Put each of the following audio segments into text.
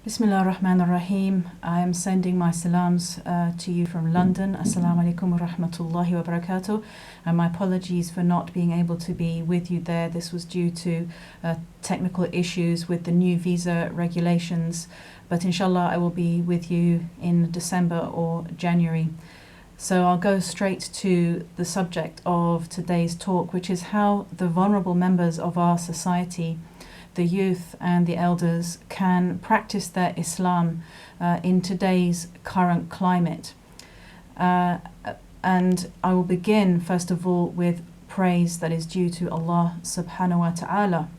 Bismillah ar-Rahman ar-Rahim. I am sending my salams to you from London. Assalamu alaikum wa rahmatullahi wa barakatuh. And my apologies for not being able to be with you there. This was due to technical issues with the new visa regulations. But inshallah, I will be with you in December or January. So I'll go straight to the subject of today's talk, which is how the vulnerable members of our society, the youth and the elders, can practice their Islam in today's current climate. And I will begin first of all with praise that is due to Allah subhanahu wa ta'ala.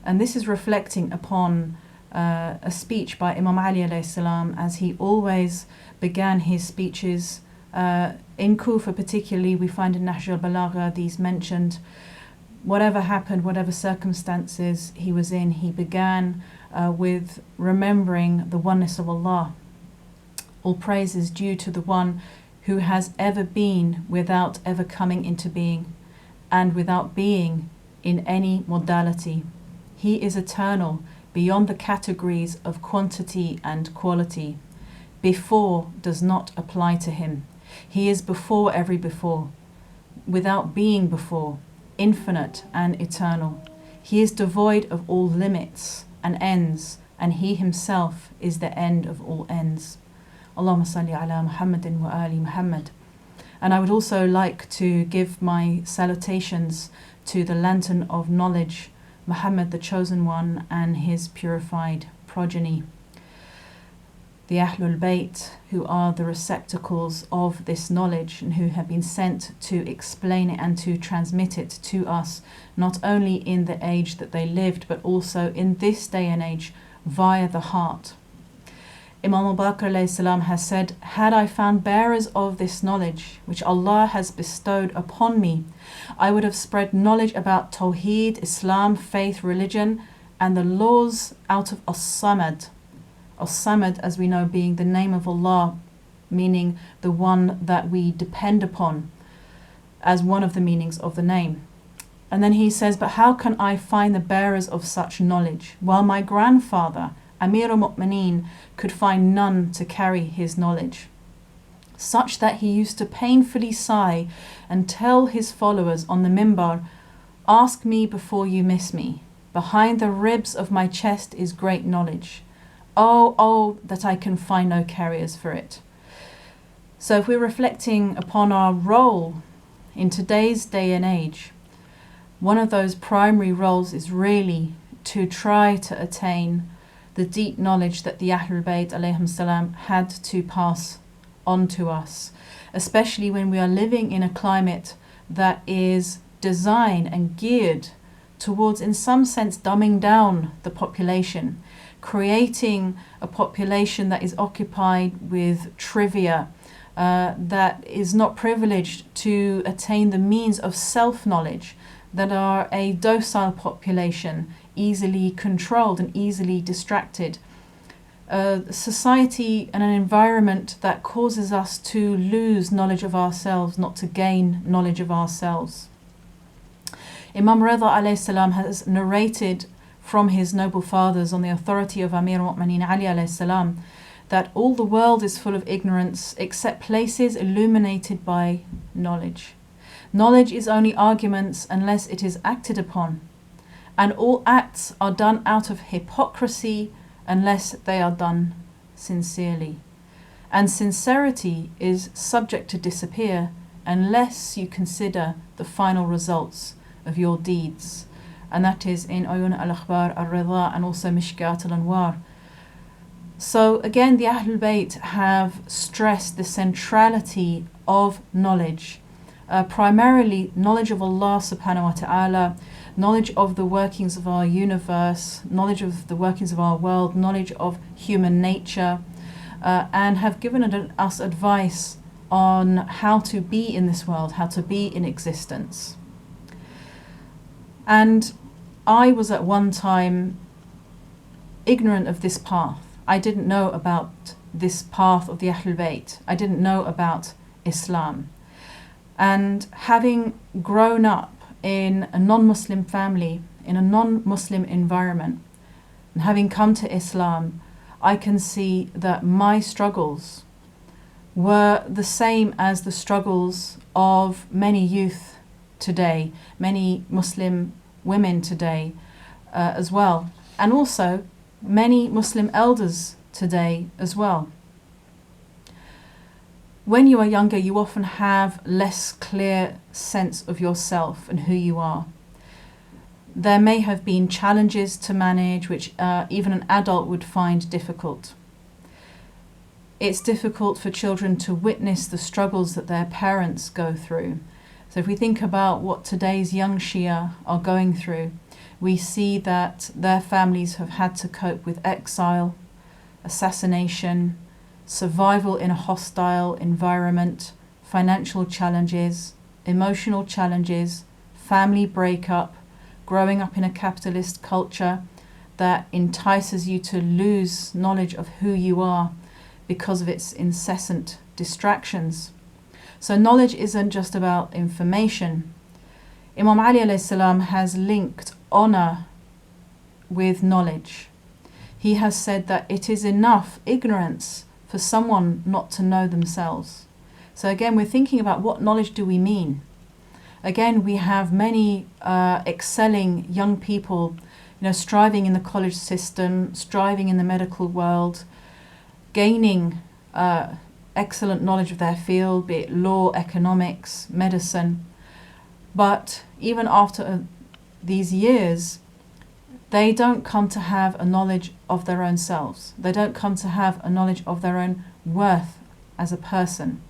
And this is reflecting upon a speech by Imam Ali alayhi salam, as he always began his speeches. In Kufa particularly, we find in Nahj al-Balagha these mentioned. Whatever happened, whatever circumstances he was in, he began with remembering the oneness of Allah. All praise is due to the one who has ever been without ever coming into being, and without being in any modality. He is eternal, beyond the categories of quantity and quality. Before does not apply to him. He is before every before, without being before, infinite and eternal. He is devoid of all limits and ends, and he himself is the end of all ends. Allahumma salli ala Muhammadin wa ali Muhammad. And I would also like to give my salutations to the lantern of knowledge, Muhammad the chosen one, and his purified progeny, the Ahlul Bayt, who are the receptacles of this knowledge and who have been sent to explain it and to transmit it to us, not only in the age that they lived, but also in this day and age via the heart. Imam al-Baqir alayhi salam has said, "Had I found bearers of this knowledge, which Allah has bestowed upon me, I would have spread knowledge about Tawheed, Islam, faith, religion, and the laws out of As-Samad." As-Samad, as we know, being the name of Allah, meaning the one that we depend upon, as one of the meanings of the name. And then he says, "But how can I find the bearers of such knowledge, while my grandfather, Amir al-Mu'mineen, could find none to carry his knowledge, such that he used to painfully sigh and tell his followers on the mimbar, 'Ask me before you miss me. Behind the ribs of my chest is great knowledge. Oh, that I can find no carriers for it.'" So if we're reflecting upon our role in today's day and age, one of those primary roles is really to try to attain the deep knowledge that the Ahlul Bayt alayhim salam had to pass on to us, especially when we are living in a climate that is designed and geared towards, in some sense, dumbing down the population, creating a population that is occupied with trivia, that is not privileged to attain the means of self-knowledge, that are a docile population, easily controlled and easily distracted. A society and an environment that causes us to lose knowledge of ourselves, not to gain knowledge of ourselves. Imam Rida alayhi salam has narrated from his noble fathers on the authority of Amir al-Mu'mineen Ali alayhi salam that all the world is full of ignorance except places illuminated by knowledge. Knowledge is only arguments unless it is acted upon, and all acts are done out of hypocrisy unless they are done sincerely. And sincerity is subject to disappear unless you consider the final results of your deeds. And that is in Uyun al-Akhbar al-Rida and also Mishkat al-Anwar. So again, the Ahlul Bayt have stressed the centrality of knowledge, primarily knowledge of Allah subhanahu wa ta'ala, knowledge of the workings of our universe, knowledge of the workings of our world, knowledge of human nature, and have given us advice on how to be in this world, how to be in existence. And I was at one time ignorant of this path. I didn't know about this path of the Ahlul Bayt. I didn't know about Islam. And having grown up in a non-Muslim family, in a non-Muslim environment, And having come to Islam, I can see that my struggles were the same as the struggles of many youth today, many Muslim women today as well, and also many Muslim elders today as well. When you are younger, you often have less clear sense of yourself and who you are. There may have been challenges to manage which even an adult would find difficult. It's difficult for children to witness the struggles that their parents go through. So if we think about what today's young Shia are going through, we see that their families have had to cope with exile, assassination, survival in a hostile environment, financial challenges, emotional challenges, family breakup, growing up in a capitalist culture that entices you to lose knowledge of who you are because of its incessant distractions. So knowledge isn't just about information. Imam Ali alayhi salam has linked honor with knowledge. He has said that it is enough ignorance for someone not to know themselves. So again, we're thinking about what knowledge do we mean? Again, we have many excelling young people, striving in the college system, striving in the medical world, gaining excellent knowledge of their field, be it law, economics, medicine. But even after these years, they don't come to have a knowledge of their own selves. They don't come to have a knowledge of their own worth as a person.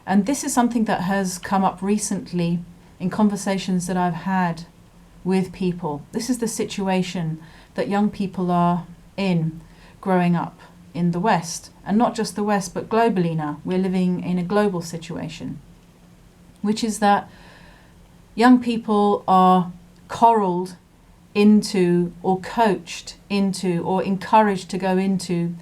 And this is something that has come up recently in conversations that I've had with people. This is the situation that young people are in growing up in the West. And not just the West, but globally now. We're living in a global situation, which is that young people are corralled into or coached into or encouraged to go into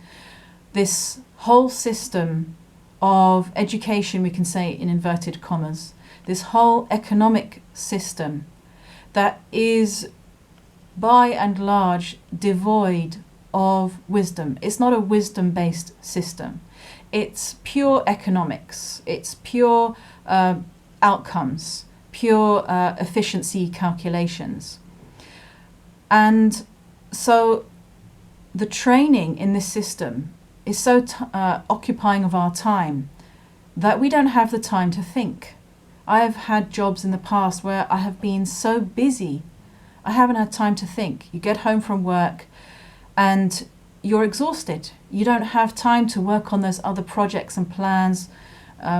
this whole system of education, we can say in inverted commas, this whole economic system that is by and large devoid of wisdom. It's not a wisdom-based system. It's pure economics. It's pure outcomes, pure efficiency calculations. And so the training in this system is so occupying of our time that we don't have the time to think. I have had jobs in the past where I have been so busy, I haven't had time to think. You get home from work and you're exhausted. You don't have time to work on those other projects and plans,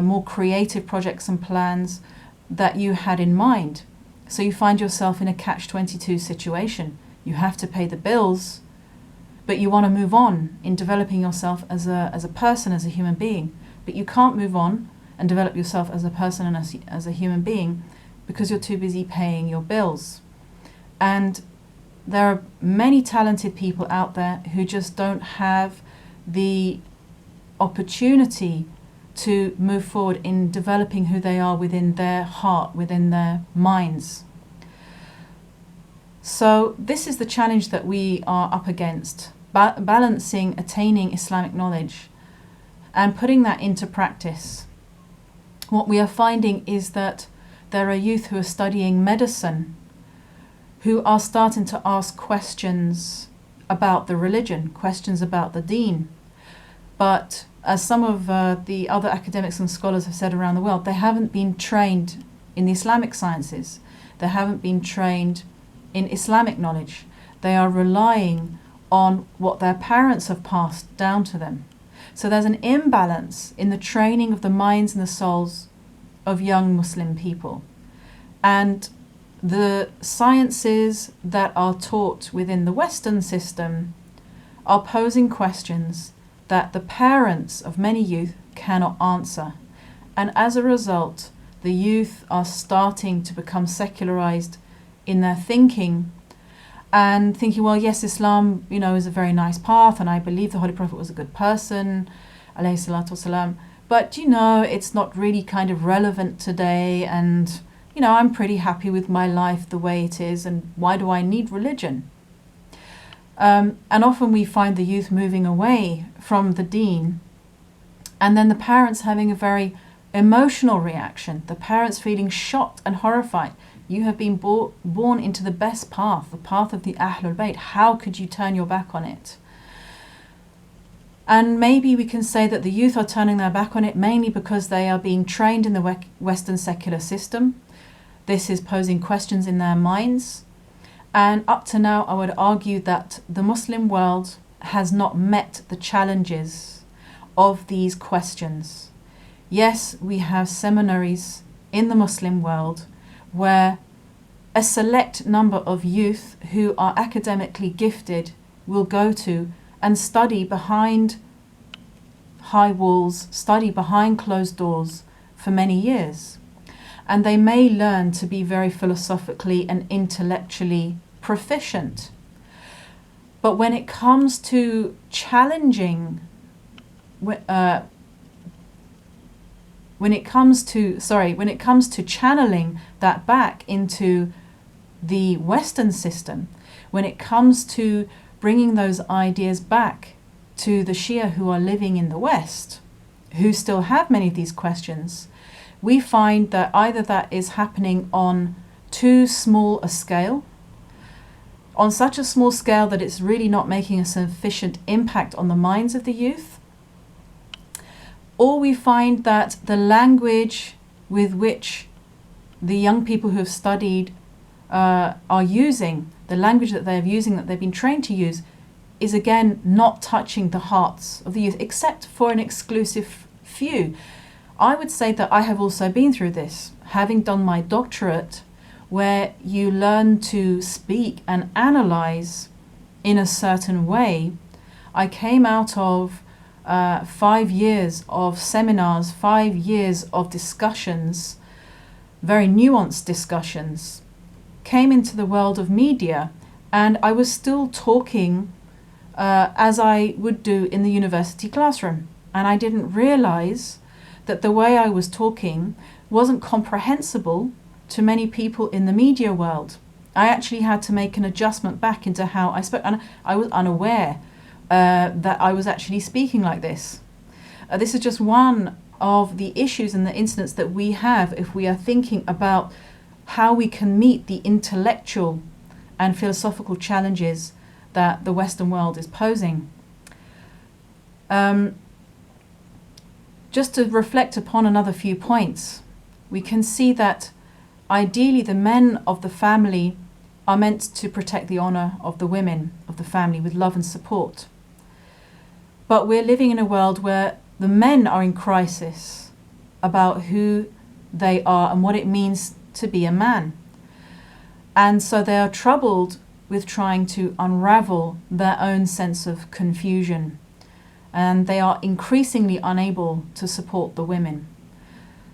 more creative projects and plans that you had in mind. So you find yourself in a catch-22 situation. You have to pay the bills, but you want to move on in developing yourself as a person, as a human being. But you can't move on and develop yourself as a person and as a human being because you're too busy paying your bills. And there are many talented people out there who just don't have the opportunity to move forward in developing who they are within their heart, within their minds. So this is the challenge that we are up against, balancing attaining Islamic knowledge and putting that into practice. What we are finding is that there are youth who are studying medicine who are starting to ask questions about the religion, questions about the deen. But as some of the other academics and scholars have said around the world, they haven't been trained in the Islamic sciences. They haven't been trained in Islamic knowledge. They are relying on what their parents have passed down to them. So there's an imbalance in the training of the minds and the souls of young Muslim people. And the sciences that are taught within the Western system are posing questions that the parents of many youth cannot answer. And as a result, the youth are starting to become secularized in their thinking and thinking, well, yes, Islam, is a very nice path, and I believe the Holy Prophet was a good person, alayhi salatu wasalam, but, it's not really kind of relevant today, and, I'm pretty happy with my life the way it is, and why do I need religion? And often we find the youth moving away from the deen, and then the parents having a very emotional reaction, the parents feeling shocked and horrified. You have been born into the best path, the path of the Ahlul Bayt. How could you turn your back on it? And maybe we can say that the youth are turning their back on it mainly because they are being trained in the Western secular system. This is posing questions in their minds. And up to now, I would argue that the Muslim world has not met the challenges of these questions. Yes, we have seminaries in the Muslim world where a select number of youth who are academically gifted will go to and study behind high walls, study behind closed doors for many years. And they may learn to be very philosophically and intellectually proficient. But when it comes to challenging, when it comes to channeling that back into the Western system, when it comes to bringing those ideas back to the Shia who are living in the West, who still have many of these questions, we find that either that is happening on too small a scale, on such a small scale that it's really not making a sufficient impact on the minds of the youth, or we find that the language with which the young people who have studied are using, the language that they're using, that they've been trained to use, is again not touching the hearts of the youth, except for an exclusive few. I would say that I have also been through this, having done my doctorate, where you learn to speak and analyze in a certain way. I came out of 5 years of seminars, 5 years of discussions, very nuanced discussions, came into the world of media, and I was still talking as I would do in the university classroom. And I didn't realize that the way I was talking wasn't comprehensible to many people in the media world. I actually had to make an adjustment back into how I spoke, and I was unaware that I was actually speaking like this. This is just one of the issues and the incidents that we have if we are thinking about how we can meet the intellectual and philosophical challenges that the Western world is posing. Just to reflect upon another few points, we can see that ideally the men of the family are meant to protect the honor of the women of the family with love and support. But we're living in a world where the men are in crisis about who they are and what it means to be a man. And so they are troubled with trying to unravel their own sense of confusion. And they are increasingly unable to support the women.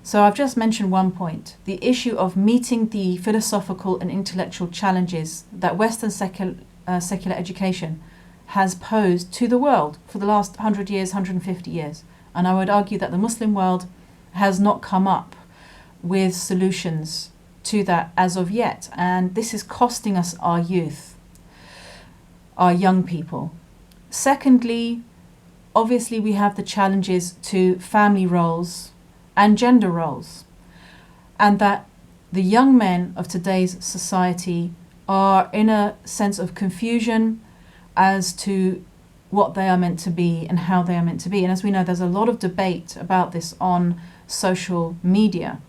So I've just mentioned one point, the issue of meeting the philosophical and intellectual challenges that Western secular education has posed to the world for the last 100 years, 150 years. And I would argue that the Muslim world has not come up with solutions to that as of yet. And this is costing us our youth, our young people. Secondly, obviously we have the challenges to family roles and gender roles, and that the young men of today's society are in a sense of confusion as to what they are meant to be and how they are meant to be. And as we know, there's a lot of debate about this on social media.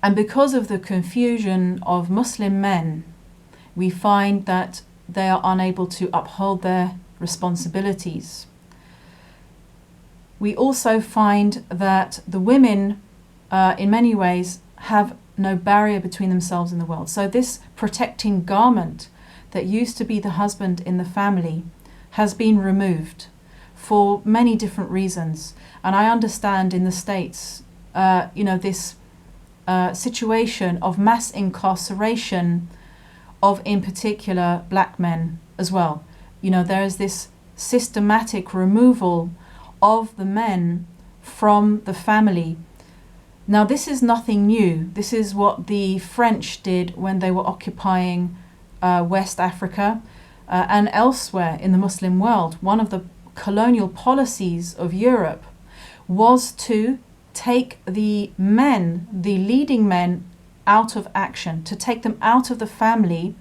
And because of the confusion of Muslim men, we find that they are unable to uphold their responsibilities. We also find that the women, in many ways, have no barrier between themselves and the world. So this protecting garment that used to be the husband in the family has been removed for many different reasons. And I understand in the States, this situation of mass incarceration of, in particular, black men as well. There is this systematic removal of the men from the family. Now, this is nothing new. This is what the French did when they were occupying West Africa. and elsewhere in the Muslim world, one of the colonial policies of Europe was to take the men, the leading men, out of action, to take them out of the family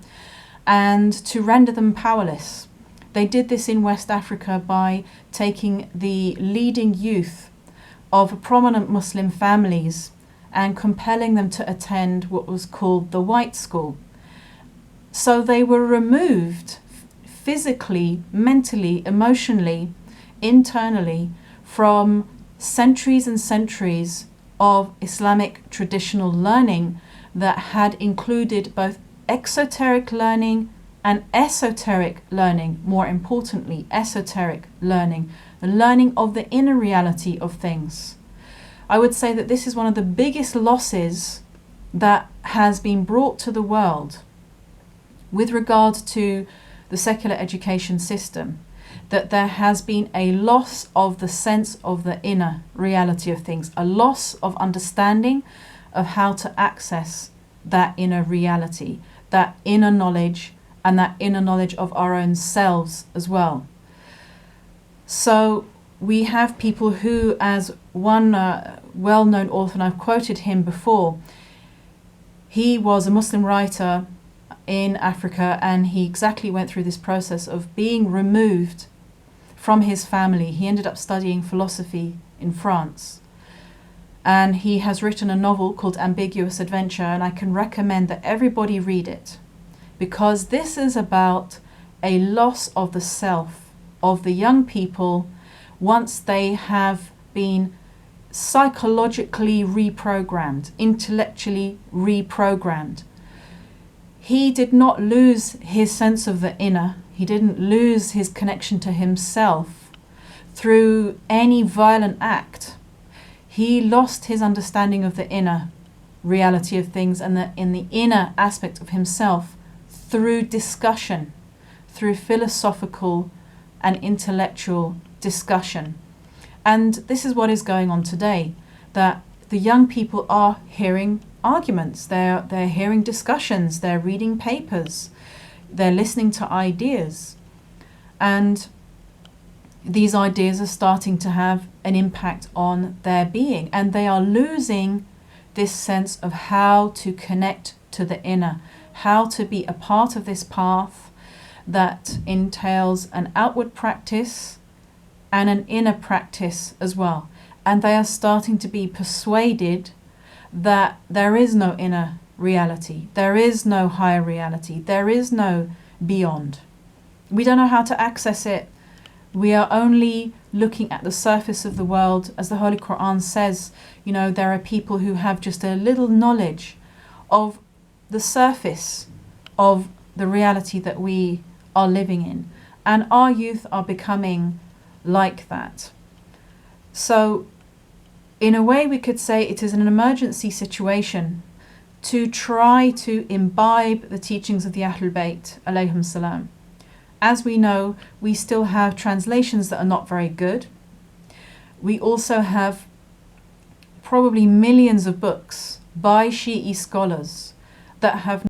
and to render them powerless. They did this in West Africa by taking the leading youth of prominent Muslim families and compelling them to attend what was called the white school. So they were removed physically, mentally, emotionally, internally from centuries and centuries of Islamic traditional learning that had included both exoteric learning and esoteric learning, more importantly, esoteric learning, the learning of the inner reality of things. I would say that this is one of the biggest losses that has been brought to the world with regard to the secular education system, that there has been a loss of the sense of the inner reality of things, a loss of understanding of how to access that inner reality, that inner knowledge, and that inner knowledge of our own selves as well. So we have people who, as one well-known author, and I've quoted him before, he was a Muslim writer in Africa, and he exactly went through this process of being removed from his family. He ended up studying philosophy in France, and he has written a novel called Ambiguous Adventure, and I can recommend that everybody read it, because this is about a loss of the self of the young people once they have been psychologically reprogrammed, intellectually reprogrammed. He did not lose his sense of the inner. He didn't lose his connection to himself through any violent act. He lost his understanding of the inner reality of things and in the inner aspect of himself through discussion, through philosophical and intellectual discussion. And this is what is going on today, that the young people are hearing arguments, they're hearing discussions, they're reading papers, they're listening to ideas, and these ideas are starting to have an impact on their being, and they are losing this sense of how to connect to the inner, how to be a part of this path that entails an outward practice and an inner practice as well. And they are starting to be persuaded that there is no inner reality, there is no higher reality, there is no beyond. We don't know how to access it. We are only looking at the surface of the world. As the Holy Quran says, there are people who have just a little knowledge of the surface of the reality that we are living in. And our youth are becoming like that. So, in a way, we could say it is an emergency situation to try to imbibe the teachings of the Ahlul Bayt, alayhim salam. As we know, we still have translations that are not very good. We also have probably millions of books by Shi'i scholars that have